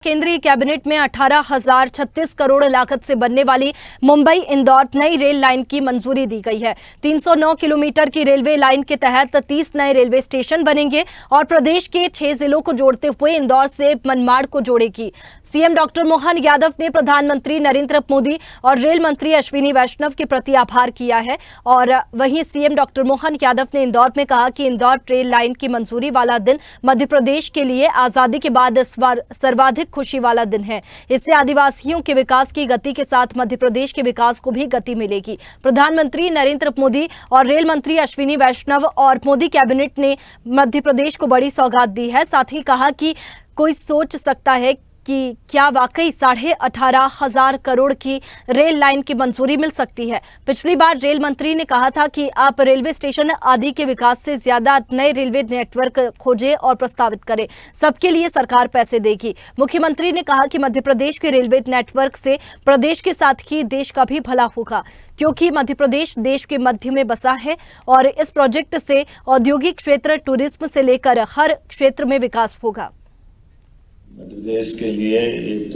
केंद्रीय कैबिनेट में 18,036 करोड़ लागत से बनने वाली मुंबई इंदौर नई रेल लाइन की मंजूरी दी गई है। 309 किलोमीटर की रेलवे लाइन के तहत 30 नए रेलवे स्टेशन बनेंगे और प्रदेश के 6 जिलों को जोड़ते हुए इंदौर से मनमाड़ को जोड़ेगी। सीएम डॉक्टर मोहन यादव ने प्रधानमंत्री नरेंद्र मोदी और रेल मंत्री अश्विनी वैष्णव के प्रति आभार किया है। और वहीं सीएम डॉक्टर मोहन यादव ने इंदौर में कहा कि इंदौर रेल लाइन की मंजूरी वाला दिन मध्य प्रदेश के लिए आजादी के बाद सर्वाधिक खुशी वाला दिन है। इससे आदिवासियों के विकास की गति के साथ मध्य प्रदेश के विकास को भी गति मिलेगी। प्रधानमंत्री नरेंद्र मोदी और रेल मंत्री अश्विनी वैष्णव और मोदी कैबिनेट ने मध्य प्रदेश को बड़ी सौगात दी है। साथ ही कहा कि कोई सोच सकता है कि क्या वाकई 18,500 करोड़ की रेल लाइन की मंजूरी मिल सकती है। पिछली बार रेल मंत्री ने कहा था कि आप रेलवे स्टेशन आदि के विकास से ज्यादा नए रेलवे नेटवर्क खोजें और प्रस्तावित करें। सबके लिए सरकार पैसे देगी। मुख्यमंत्री ने कहा कि मध्य प्रदेश के रेलवे नेटवर्क से प्रदेश के साथ ही देश का भी भला होगा, क्योंकि मध्य प्रदेश देश के मध्य में बसा है और इस प्रोजेक्ट से औद्योगिक क्षेत्र, टूरिज्म से लेकर हर क्षेत्र में विकास होगा। मध्य प्रदेश के लिए एक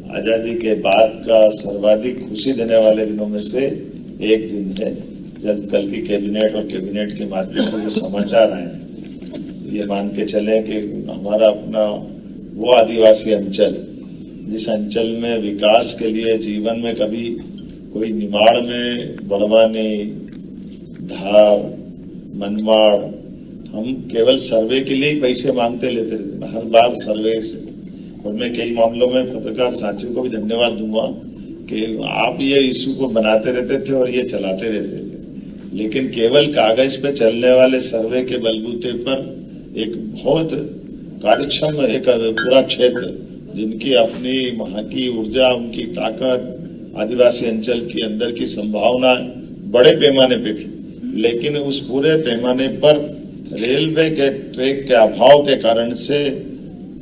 आजादी के बाद का सर्वाधिक खुशी देने वाले दिनों में से एक दिन है, जब कल की कैबिनेट के माध्यम से जो समाचार आए, ये मान के चले कि हमारा अपना वो आदिवासी अंचल, जिस अंचल में विकास के लिए जीवन में कभी कोई निमाड़ में बड़वानी, धार, मनमाड़, हम केवल सर्वे के लिए ही पैसे मांगते लेते रहते, हर बार सर्वे से। और मैं कई मामलों में पत्रकार साथियों को भी धन्यवाद दूंगा कि आप ये इशू को बनाते रहते थे और ये चलाते रहते थे, लेकिन केवल कागज पे चलने वाले सर्वे के बलबूते पर एक बहुत कार्यक्षम एक पूरा क्षेत्र, जिनकी अपनी वहां की ऊर्जा, उनकी ताकत, आदिवासी अंचल के अंदर की संभावना बड़े पैमाने पे थी, लेकिन उस पूरे पैमाने पर रेलवे के ट्रैक के अभाव के कारण से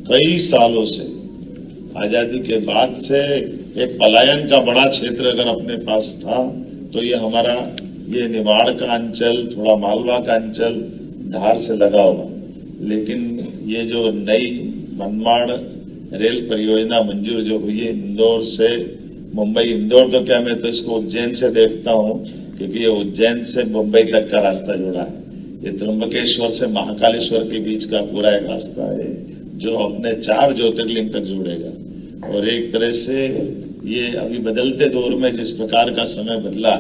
कई सालों से, आजादी के बाद से एक पलायन का बड़ा क्षेत्र अगर अपने पास था तो ये हमारा ये निमाड़ का अंचल, थोड़ा मालवा का अंचल, धार से लगा हुआ। लेकिन ये जो नई मनमाड़ रेल परियोजना मंजूर जो हुई है इंदौर से मुंबई, इंदौर तो क्या, मैं तो इसको उज्जैन से देखता हूँ, क्योंकि ये उज्जैन से मुंबई तक का रास्ता जुड़ा है। ये त्र्यंबकेश्वर से महाकालेश्वर के बीच का पूरा एक रास्ता है जो अपने 4 ज्योतिर्लिंग तक जुड़ेगा। और एक तरह से ये अभी बदलते दौर में जिस प्रकार का समय बदला,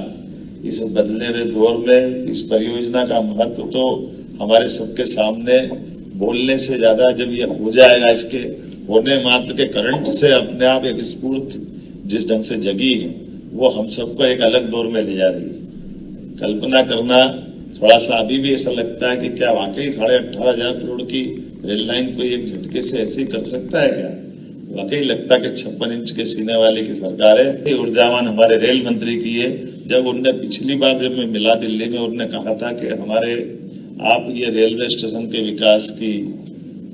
इस बदले हुए दौर में इस परियोजना का महत्व तो हमारे सबके सामने बोलने से ज्यादा जब ये हो जाएगा, इसके होने मात्र के करंट से अपने आप एक स्फूर्त जिस ढंग से जगी है, वो हम सबको एक अलग दौर में ले जा रही है। कल्पना करना थोड़ा सा अभी भी ऐसा लगता है कि क्या वाकई 18,500 करोड़ की रेल लाइन कोई एक झटके से ऐसे कर सकता है क्या? वाकई लगता है कि 56 इंच के सीने वाले की सरकार है। ऊर्जावान हमारे रेल मंत्री की है। जब उनने पिछली बार जब मैं मिला दिल्ली में, उन्होंने कहा था कि हमारे आप ये रेलवे स्टेशन के विकास की,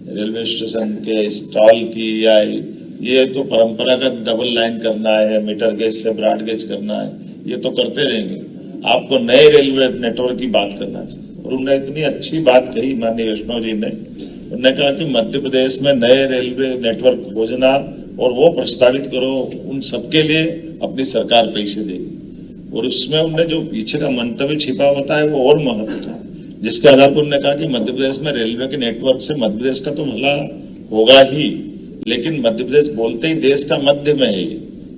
रेलवे स्टेशन के स्टॉल की, या ये तो परंपरागत डबल लाइन करना है, मीटर गेज से ब्रॉड गेज करना है, ये तो करते रहेंगे, आपको नए रेलवे नेटवर्क की बात करना चाहिए। और उन्होंने इतनी अच्छी बात कही माननीय वैष्णव जी ने, उन्होंने कहा कि मध्य प्रदेश में नए रेलवे नेटवर्क खोजना और वो प्रस्तावित करो, उन सबके लिए अपनी सरकार पैसे देगी। और उसमें उन्होंने जो पीछे का मंतव्य छिपा होता है वो और महत्व था, जिसके आधार पर उन्होंने कहा कि मध्य प्रदेश में रेलवे के नेटवर्क से मध्य प्रदेश का तो भला होगा ही, लेकिन मध्य प्रदेश बोलते ही देश का मध्य में है,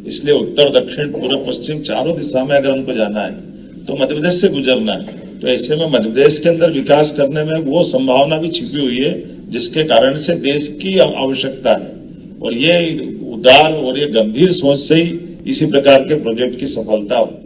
इसलिए उत्तर, दक्षिण, पूर्व, पश्चिम चारों दिशा में अगर हमको जाना है तो मध्य प्रदेश से गुजरना है। तो ऐसे में मध्य प्रदेश के अंदर विकास करने में वो संभावना भी छिपी हुई है, जिसके कारण से देश की आवश्यकता है। और ये उदार और ये गंभीर सोच से ही इसी प्रकार के प्रोजेक्ट की सफलता होती है।